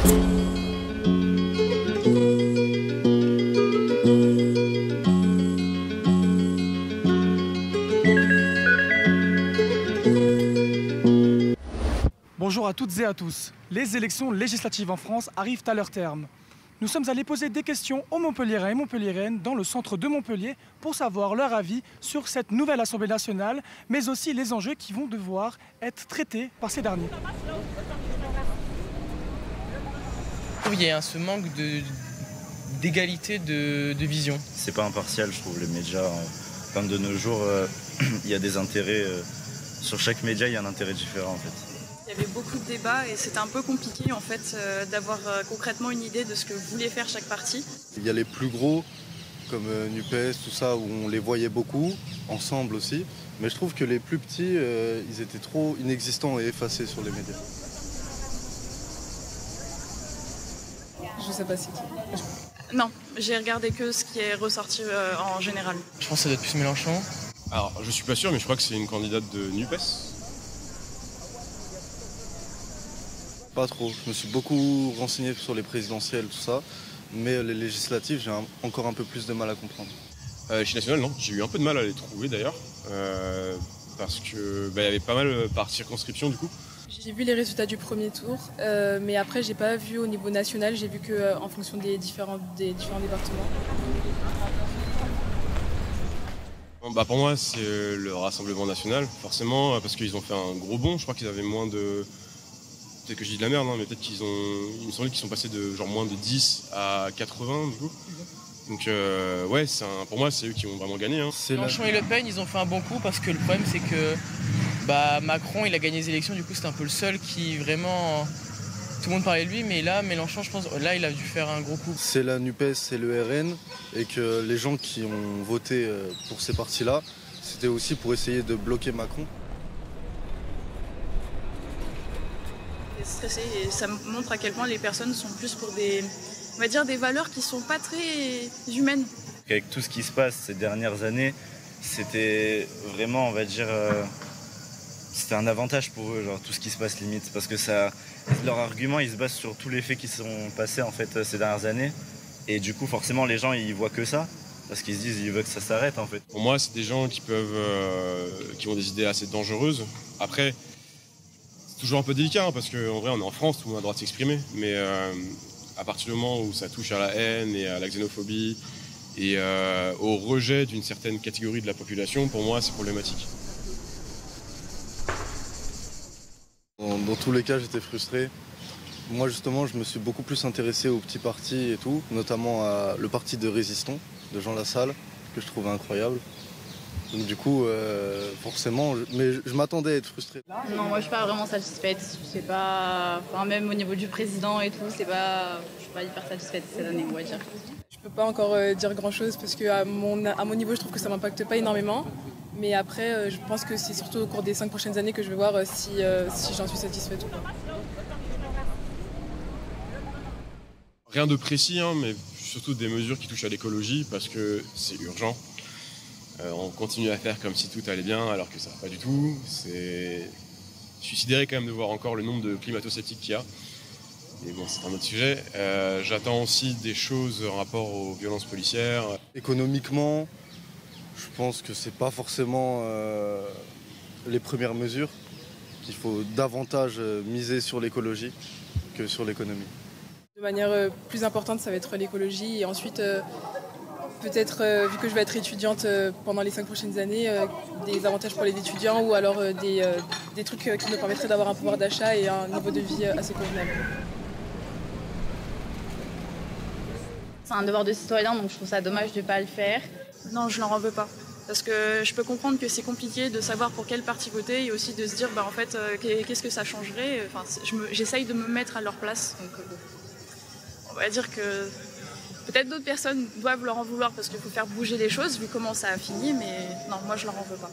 Bonjour à toutes et à tous. Les élections législatives en France arrivent à leur terme. Nous sommes allés poser des questions aux Montpelliérains et Montpelliéraines dans le centre de Montpellier pour savoir leur avis sur cette nouvelle Assemblée nationale, mais aussi les enjeux qui vont devoir être traités par ces derniers. Il y a ce manque d'égalité de vision. C'est pas impartial, je trouve, les médias. Comme de nos jours, il y a des intérêts. Sur chaque média, il y a un intérêt différent en fait. Il y avait beaucoup de débats et c'était un peu compliqué en fait d'avoir concrètement une idée de ce que voulait faire chaque parti. Il y a les plus gros comme NUPES, tout ça, où on les voyait beaucoup, ensemble aussi. Mais je trouve que les plus petits, ils étaient trop inexistants et effacés sur les médias. Je sais pas c'est qui. Non, j'ai regardé que ce qui est ressorti en général. Je pense que ça doit être plus Mélenchon. Alors, je suis pas sûr, mais je crois que c'est une candidate de NUPES. Pas trop. Je me suis beaucoup renseigné sur les présidentielles, tout ça. Mais les législatives, j'ai encore un peu plus de mal à comprendre. Chez National, non. J'ai eu un peu de mal à les trouver d'ailleurs. Parce que y avait pas mal par circonscription du coup. J'ai vu les résultats du premier tour, mais après j'ai pas vu au niveau national, j'ai vu que en fonction des différents départements. Bon, pour moi, c'est le Rassemblement national, forcément, parce qu'ils ont fait un gros bond. Je crois qu'ils avaient moins de... Peut-être que je dis de la merde, hein, mais peut-être il me semblait qu'ils sont passés de genre moins de 10 à 80 du coup. Donc ouais, pour moi, c'est eux qui ont vraiment gagné. Hein. Mélenchon et Le Pen, ils ont fait un bon coup parce que le problème, c'est que Macron, il a gagné les élections, du coup, c'était un peu le seul qui vraiment... Tout le monde parlait de lui, mais là, Mélenchon, je pense, là, il a dû faire un gros coup. C'est la NUPES, c'est le RN, et que les gens qui ont voté pour ces partis-là, c'était aussi pour essayer de bloquer Macron. Stressé et ça montre à quel point les personnes sont plus pour des valeurs qui sont pas très humaines. Avec tout ce qui se passe ces dernières années, c'était vraiment, on va dire, c'était un avantage pour eux, genre tout ce qui se passe limite, parce que leur argument, il se base sur tous les faits qui sont passés en fait ces dernières années, et du coup forcément les gens ils voient que ça, parce qu'ils se disent ils veulent que ça s'arrête en fait. Pour moi, c'est des gens qui ont des idées assez dangereuses. Après, c'est toujours un peu délicat, hein, parce qu'en vrai on est en France, tout le monde a le droit de s'exprimer, mais à partir du moment où ça touche à la haine et à la xénophobie et au rejet d'une certaine catégorie de la population, pour moi c'est problématique. Dans tous les cas, j'étais frustré. Moi, justement, je me suis beaucoup plus intéressé aux petits partis et tout, notamment à le parti de Résistons, de Jean Lassalle, que je trouvais incroyable. Donc du coup, forcément, mais je m'attendais à être frustré. Non, moi je suis pas vraiment satisfaite. Je sais pas, même au niveau du président et tout, je suis pas hyper satisfaite cette année, on va dire. Je peux pas encore dire grand chose parce que à mon niveau, je trouve que ça m'impacte pas énormément. Mais après, je pense que c'est surtout au cours des 5 prochaines années que je vais voir si j'en suis satisfaite ou pas. Rien de précis, hein, mais surtout des mesures qui touchent à l'écologie parce que c'est urgent. On continue à faire comme si tout allait bien alors que ça va pas du tout. Je suis sidéré quand même de voir encore le nombre de climato-sceptiques qu'il y a. Et bon, c'est un autre sujet. J'attends aussi des choses en rapport aux violences policières. Économiquement, je pense que c'est pas forcément les premières mesures, qu'il faut davantage miser sur l'écologie que sur l'économie. De manière plus importante, ça va être l'écologie et ensuite peut-être, vu que je vais être étudiante pendant les 5 prochaines années, des avantages pour les étudiants ou alors des trucs qui me permettraient d'avoir un pouvoir d'achat et un niveau de vie assez convenable. C'est un devoir de citoyen, donc je trouve ça dommage de ne pas le faire. Non, je leur en veux pas. Parce que je peux comprendre que c'est compliqué de savoir pour quel parti voter et aussi de se dire en fait qu'est-ce que ça changerait. Enfin, j'essaye de me mettre à leur place. Donc, on va dire que peut-être d'autres personnes doivent leur en vouloir parce qu'il faut faire bouger les choses vu comment ça a fini, mais non, moi je leur en veux pas.